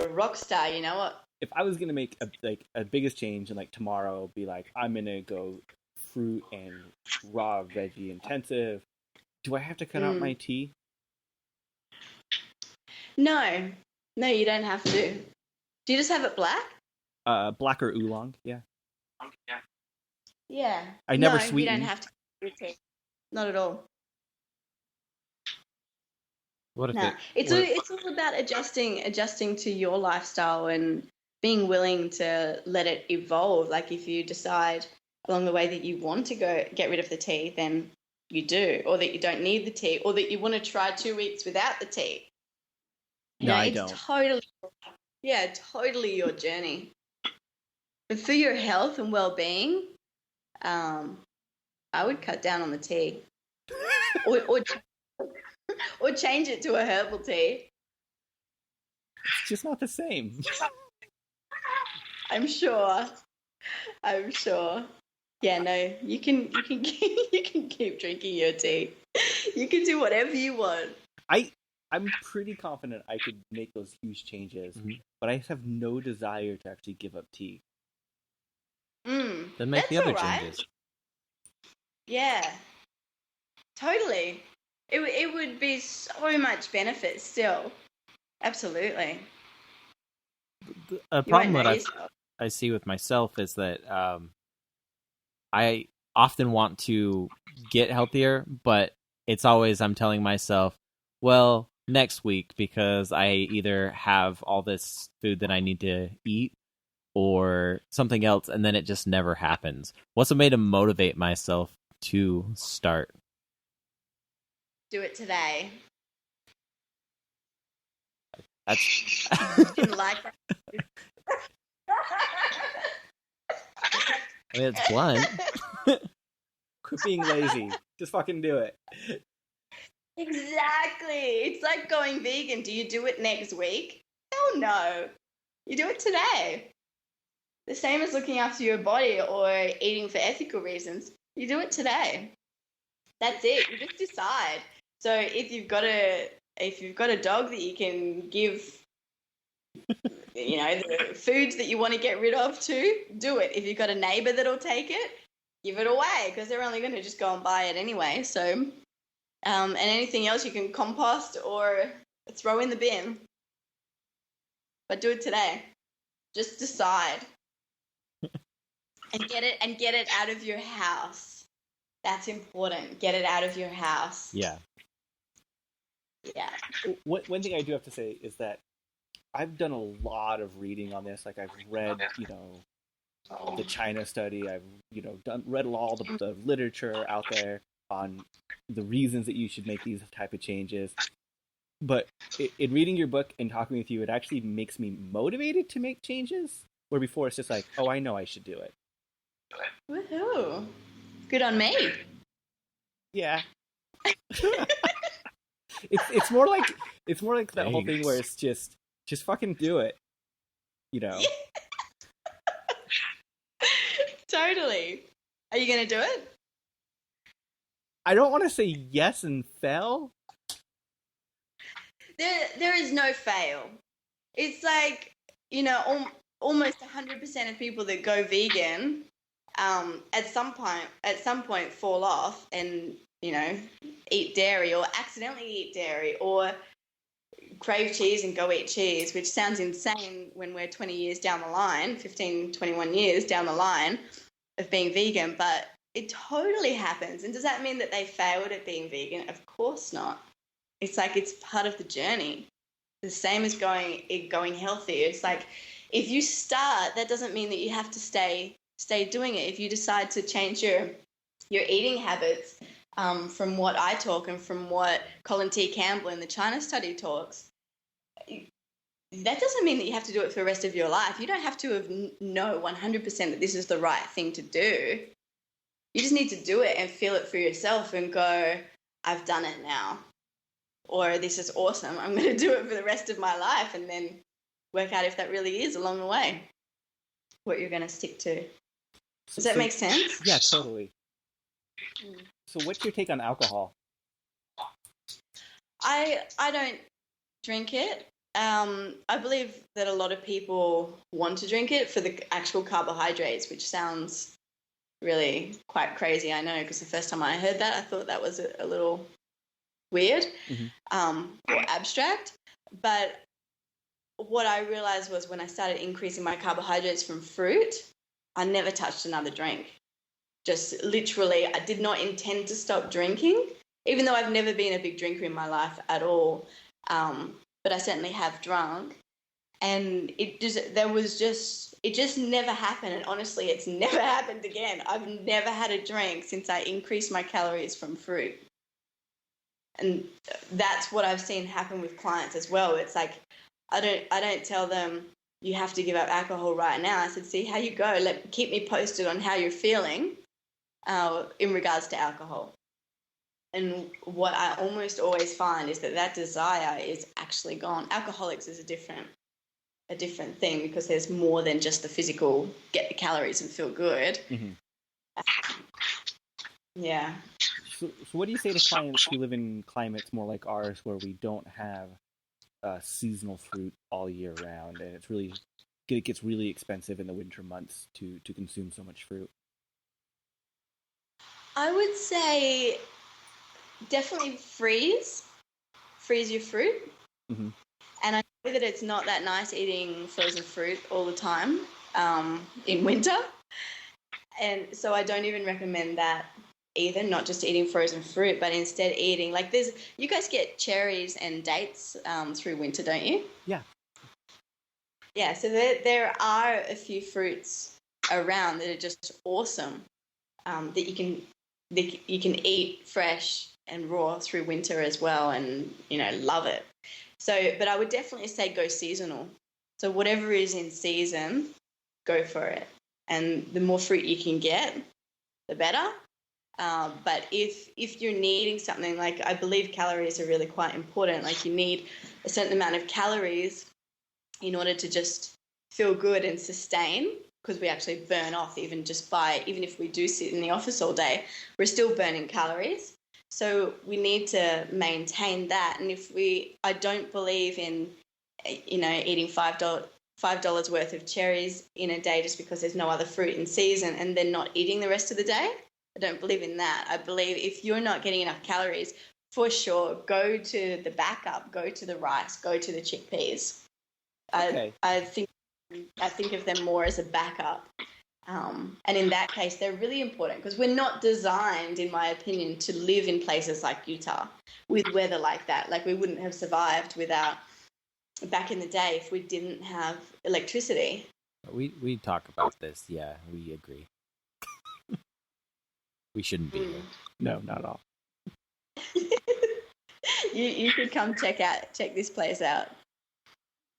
rock star, you know what? If I was gonna make a biggest change and like tomorrow be like I'm gonna go fruit and raw veggie intensive, do I have to cut out my tea? No, you don't have to. Do you just have it black? Black or oolong? Yeah. Yeah. I never No, sweeten. you don't have to with tea. Not at all. What if No, it? it's all about adjusting to your lifestyle and being willing to let it evolve. Like if you decide along the way that you want to go get rid of the tea, then you do, or that you don't need the tea, or that you want to try 2 weeks without the tea. No, I it's don't. totally your journey. And for your health and well-being, I would cut down on the tea, or change it to a herbal tea. It's just not the same. I'm sure. Yeah, no, you can you can keep drinking your tea. You can do whatever you want. I'm pretty confident I could make those huge changes, but I have no desire to actually give up tea. Then make That's the other all right. changes. Yeah, totally. It would be so much benefit still. Absolutely. A You problem won't that know yourself. I see with myself is that I often want to get healthier, but it's always I'm telling myself, well, next week, because I either have all this food that I need to eat or something else, and then it just never happens. What's a way to motivate myself to start? Do it today. That's Didn't like that. I mean, it's blunt. Quit being lazy. Just fucking do it. Exactly. It's like going vegan. Do you do it next week? Hell no. You do it today. The same as looking after your body or eating for ethical reasons. You do it today. That's it. You just decide. So if you've got a dog that you can give, the foods that you want to get rid of too, do it. If you've got a neighbor that'll take it, give it away, because they're only going to just go and buy it anyway. So, and anything else you can compost or throw in the bin. But do it today. Just decide. And get it out of your house. That's important. Get it out of your house. Yeah. Yeah. One thing I do have to say is that I've done a lot of reading on this. Like I've read, the China study. I've, read all the literature out there on the reasons that you should make these type of changes. But in reading your book and talking with you, it actually makes me motivated to make changes. Where before it's just like, oh, I know I should do it. Woohoo! Good on me. Yeah. it's more like that whole thing where it's just fucking do it. Totally. Are you gonna do it? I don't want to say yes and fail. There is no fail. It's like, almost 100% of people that go vegan at some point fall off and, eat dairy or accidentally eat dairy or crave cheese and go eat cheese, which sounds insane when we're 20 years down the line, 15, 21 years down the line of being vegan, but it totally happens. And does that mean that they failed at being vegan? Of course not. It's like it's part of the journey. The same as going healthy. It's like if you start, that doesn't mean that you have to stay doing it. If you decide to change your eating habits, from what I talk and from what Colin T. Campbell in the China study talks, that doesn't mean that you have to do it for the rest of your life. You don't have to know 100% that this is the right thing to do. You just need to do it and feel it for yourself and go, I've done it now. Or this is awesome. I'm going to do it for the rest of my life, and then work out if that really is along the way what you're going to stick to. Does that make sense? Yeah, totally. So what's your take on alcohol? I don't drink it. I believe that a lot of people want to drink it for the actual carbohydrates, which sounds really quite crazy, I know, because the first time I heard that, I thought that was a little weird, or abstract. But what I realized was when I started increasing my carbohydrates from fruit, I never touched another drink. Just literally, I did not intend to stop drinking, even though I've never been a big drinker in my life at all. But I certainly have drunk. And it just never happened. And honestly, it's never happened again. I've never had a drink since I increased my calories from fruit. And that's what I've seen happen with clients as well. It's like, I don't tell them you have to give up alcohol right now. I said, see how you go. Keep me posted on how you're feeling in regards to alcohol. And what I almost always find is that desire is actually gone. Alcoholics is a different thing because there's more than just the physical get the calories and feel good. Yeah. So what do you say to clients who live in climates more like ours where we don't have seasonal fruit all year round, and it gets really expensive in the winter months to consume so much fruit? I would say definitely freeze your fruit. And I know that it's not that nice eating frozen fruit all the time in winter, and so I don't even recommend that either, not just eating frozen fruit, but instead eating, you guys get cherries and dates through winter, don't you? Yeah, so there are a few fruits around that are just awesome, that you can eat fresh and raw through winter as well, and love it. So, but I would definitely say go seasonal. So whatever is in season, go for it. And the more fruit you can get, the better. But if you're needing something, like I believe calories are really quite important. Like you need a certain amount of calories in order to just feel good and sustain, because we actually burn off even if we do sit in the office all day, we're still burning calories. So we need to maintain that. And I don't believe in, eating $5 worth of cherries in a day just because there's no other fruit in season and then not eating the rest of the day. I don't believe in that. I believe if you're not getting enough calories, for sure, go to the backup, go to the rice, go to the chickpeas. Okay. I think of them more as a backup. And in that case, they're really important because we're not designed, in my opinion, to live in places like Utah with weather like that. Like we wouldn't have survived back in the day if we didn't have electricity. We talk about this. Yeah, we agree. We shouldn't be here. No, not at all. You should come check this place out.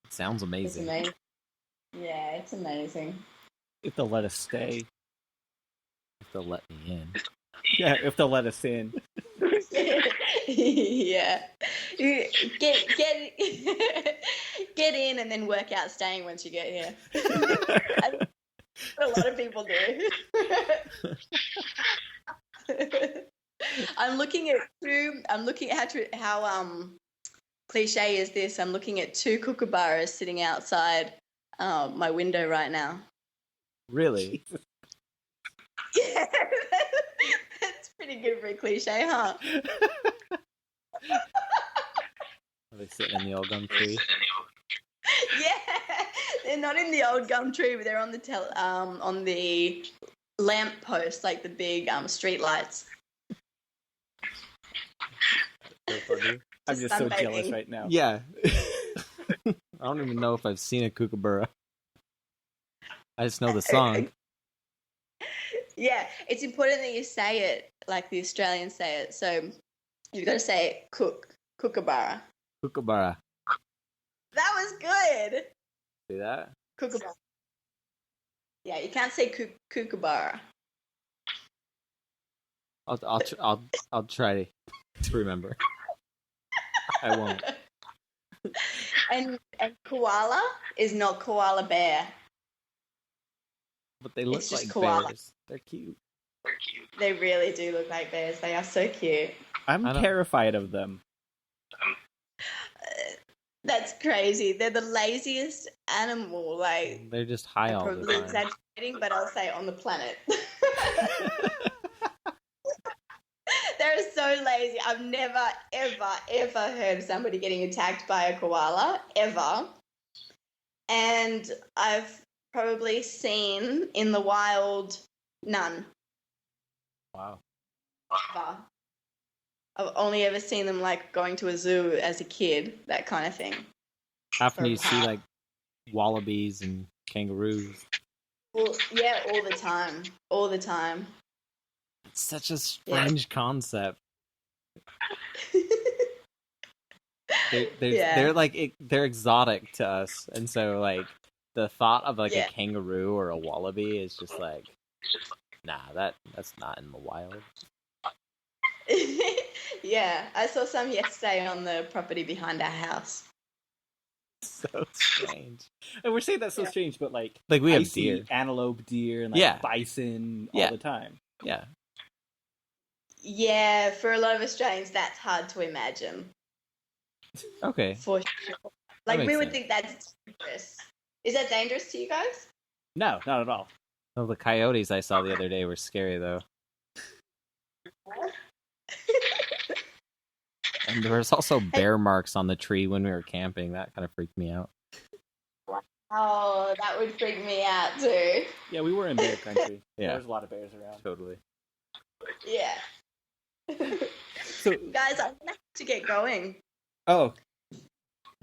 It sounds amazing. It's amazing. Yeah, it's amazing. If they'll let us stay. If they'll let me in. Yeah, if they'll let us in. Yeah. You get in and then work out staying once you get here. What a lot of people do. I'm looking at how cliche is this? I'm looking at 2 kookaburras sitting outside my window right now. Really? Yeah, that's pretty good for a cliche, huh? Are they sitting in the old gum tree? Yeah, they're not in the old gum tree, but they're on the lamp post, like the big street lights. So funny. I'm just so sunbathing. jealous right now. Yeah. I don't even know if I've seen a kookaburra. I just know the song. Yeah, it's important that you say it like the Australians say it. So you've got to say kookaburra. Kookaburra. That was good. See that? Kookaburra. Yeah, you can't say kookaburra. I'll try to remember. I won't. And koala is not koala bear. But they look It's just like koala. bears. They're cute. They really do look like bears. They are so cute. I'm terrified of them. That's crazy. They're the laziest animal. Like, They're just high I'm all the probably time. exaggerating, but I'll say on the planet. They're so lazy. I've never, ever, ever heard of somebody getting attacked by a koala, ever. And I've probably seen in the wild none. Wow. Ever. I've only ever seen them like going to a zoo as a kid, that kind of thing. Often you see like wallabies and kangaroos. Well, yeah, all the time. All the time. It's such a strange concept. They're like they're exotic to us, and so like the thought of like a kangaroo or a wallaby is just like, nah, that's not in the wild. Yeah, I saw some yesterday on the property behind our house. So strange. And we're saying that's so strange, but like we I have see deer. antelope, deer, and like bison all the time. Yeah. Yeah, for a lot of Australians, that's hard to imagine. Okay. For sure. Like, we would think that's dangerous. Is that dangerous to you guys? No, not at all. Well, the coyotes I saw the other day were scary, though. And there was also bear marks on the tree when we were camping. That kind of freaked me out. Oh, that would freak me out, too. Yeah, we were in bear country. Yeah. There's a lot of bears around. Totally. Yeah. So, guys, I'm gonna have to get going. Oh.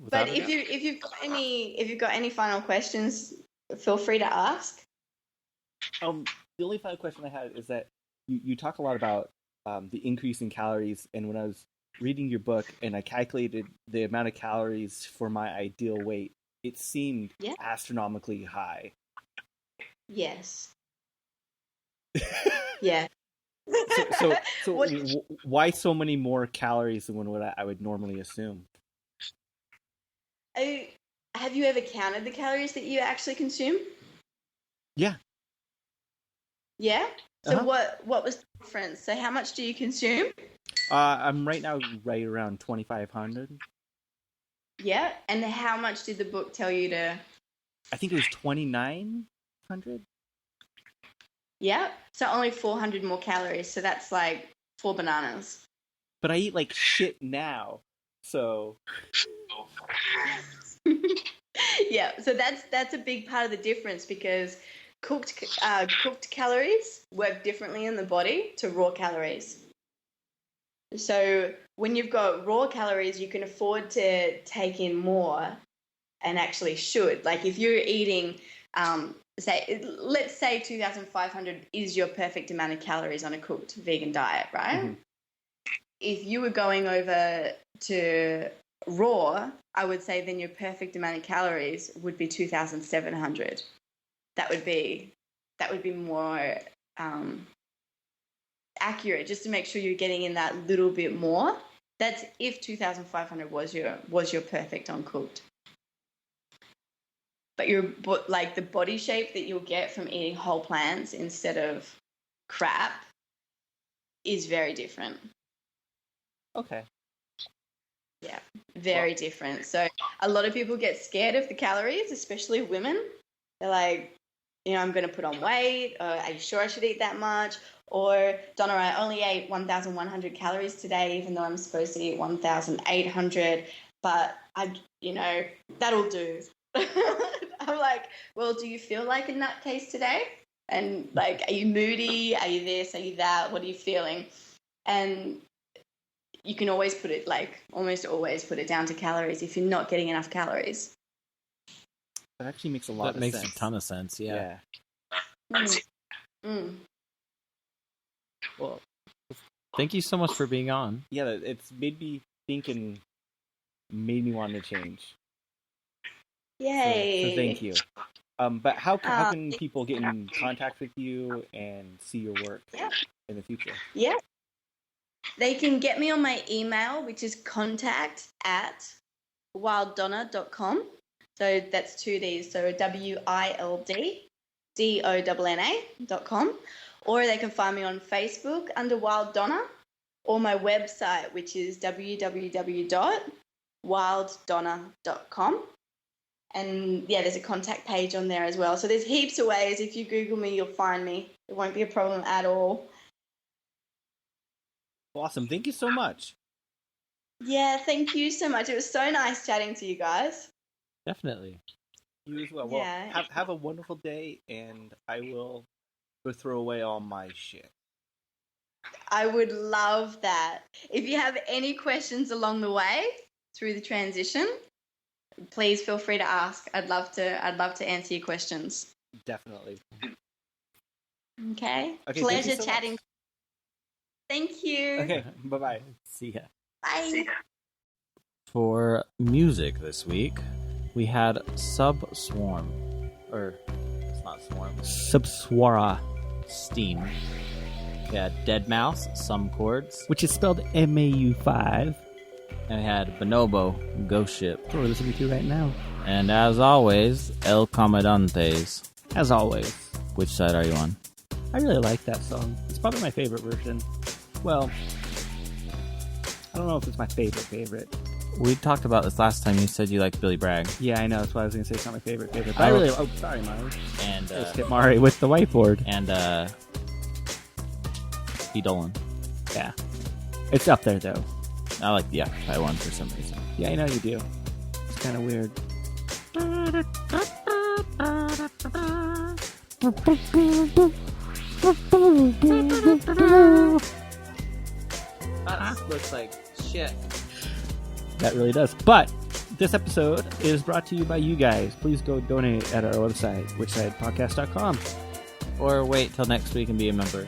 But if you've got any final questions, feel free to ask. The only final question I had is that you talk a lot about the increase in calories, and when I was reading your book and I calculated the amount of calories for my ideal weight, it seemed astronomically high. Yes. Yeah. So why so many more calories than what I would normally assume? Have you ever counted the calories that you actually consume? Yeah. Yeah? So what was the difference? So how much do you consume? I'm right now right around 2,500. Yeah. And how much did the book tell you to? I think it was 2,900. Yeah. So only 400 more calories. So that's like 4 bananas. But I eat like shit now, so Yeah. So that's a big part of the difference because cooked calories work differently in the body to raw calories. So when you've got raw calories, you can afford to take in more and actually should. Like if you're eating, let's say 2,500 is your perfect amount of calories on a cooked vegan diet, right? Mm-hmm. If you were going over to raw, I would say then your perfect amount of calories would be 2,700. That would be more accurate, just to make sure you're getting in that little bit more. That's if 2,500 was your perfect uncooked. But like the body shape that you'll get from eating whole plants instead of crap is very different. okay. Yeah, very different. So a lot of people get scared of the calories, especially women. They're like, I'm going to put on weight. Or, are you sure I should eat that much? Or, Donna, I only ate 1,100 calories today, even though I'm supposed to eat 1,800. But that'll do. I'm like, well, do you feel like a nutcase today? And like, are you moody? Are you this? Are you that? What are you feeling? And you can always almost always put it down to calories if you're not getting enough calories. That actually makes a lot of That sense. makes a ton of sense. Yeah. Well, Thank you so much for being on. yeah, it's made me think and made me want to change. Yay. So thank you. But how can people get in contact with you and see your work in the future? Yeah. They can get me on my email, which is contact@wilddonna.com. So that's 2 Ds. So WILDDONNA.com. Or they can find me on Facebook under Wild Donna, or my website, which is www.wilddonna.com. And yeah, there's a contact page on there as well. So there's heaps of ways. If you Google me, you'll find me. It won't be a problem at all. Awesome. Thank you so much. Yeah, thank you so much. It was so nice chatting to you guys. Definitely. You as well. Well, Yeah. have a wonderful day, and I will go throw away all my shit. I would love that. If you have any questions along the way through the transition, please feel free to ask. I'd love to answer your questions. Definitely. Okay. Okay, thank you Pleasure so chatting. much. Thank you. Okay. Bye-bye. See ya. Bye. For music this week, we had Subswarm. Or, it's not Swarm. Subswara, Steam. We had Dead Mouse, Some Chords. which is spelled MAU5. And we had Bonobo, Ghost Ship. That's what we're listening to right now. And as always, El Comandantes. As always, Which side are you on? I really like that song. It's probably my favorite version. Well, I don't know if it's my favorite. We talked about this last time. You said you liked Billy Bragg. Yeah, I know. That's why I was going to say it's not my favorite. But I really... Oh, sorry, Mari. And, Just hit Mari with the whiteboard. and, P. Dolan. Yeah. It's up there, though. I like the Occupy one for some reason. Yeah, I know you do. It's kind of weird. That looks like shit. That really does. But this episode is brought to you by you guys. Please go donate at our website, whichsidepodcast.com. Or wait till next week and be a member.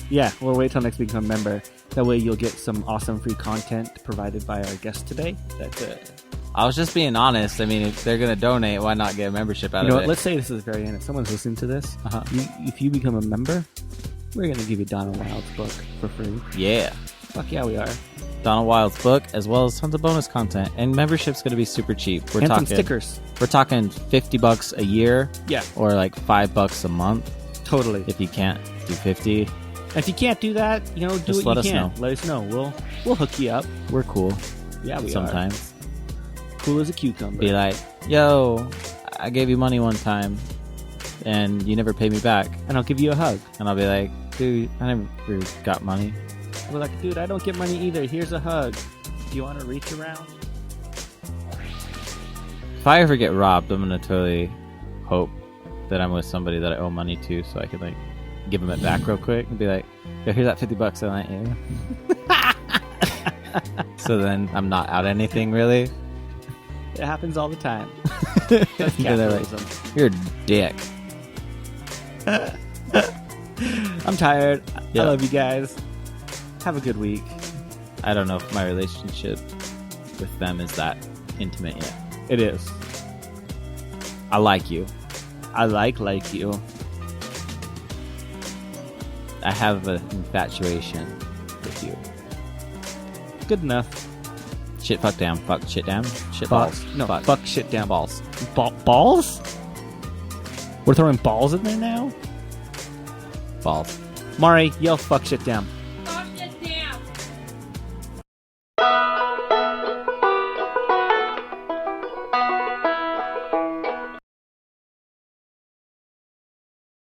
Yeah, we'll wait till next week to become a member. That way you'll get some awesome free content provided by our guest today. That's it. I was just being honest. I mean, if they're going to donate, why not get a membership out You know of what? it? Let's say this is the very end. If someone's listening to this, if you become a member, we're going to give you Donna Wild's book for free. Yeah. Fuck yeah, we are. Donna Wild's book, as well as tons of bonus content. And membership's going to be super cheap. We're And talking some stickers. We're talking $50 a year. Yeah. Or like $5 a month. Totally. If you can't do 50. If you can't do that, do Just what let you us can. know. Let us know. We'll hook you up. We're cool. Yeah, we sometimes. are. Cool as a cucumber. Be like, yo, I gave you money one time, and you never paid me back. And I'll give you a hug. And I'll be like, dude, I never got money. I'll be like, dude, I don't get money either. Here's a hug. Do you want to reach around? If I ever get robbed, I'm gonna totally hope that I'm with somebody that I owe money to, so I can like give them it back real quick and be like, yo, here's that $50 I lent you. So then I'm not out anything really. It happens all the time. That's capitalism. Like, you're a dick. I'm tired. Yeah. I love you guys. Have a good week. I don't know if my relationship with them is that intimate yet. It is. I like you. I like you. I have an infatuation with you. Good enough. Shit, fuck, damn, fuck, shit, damn, shit, balls. No, fuck, fuck shit down. balls. Balls? We're throwing balls in there now? Balls. Mari, yell fuck shit down.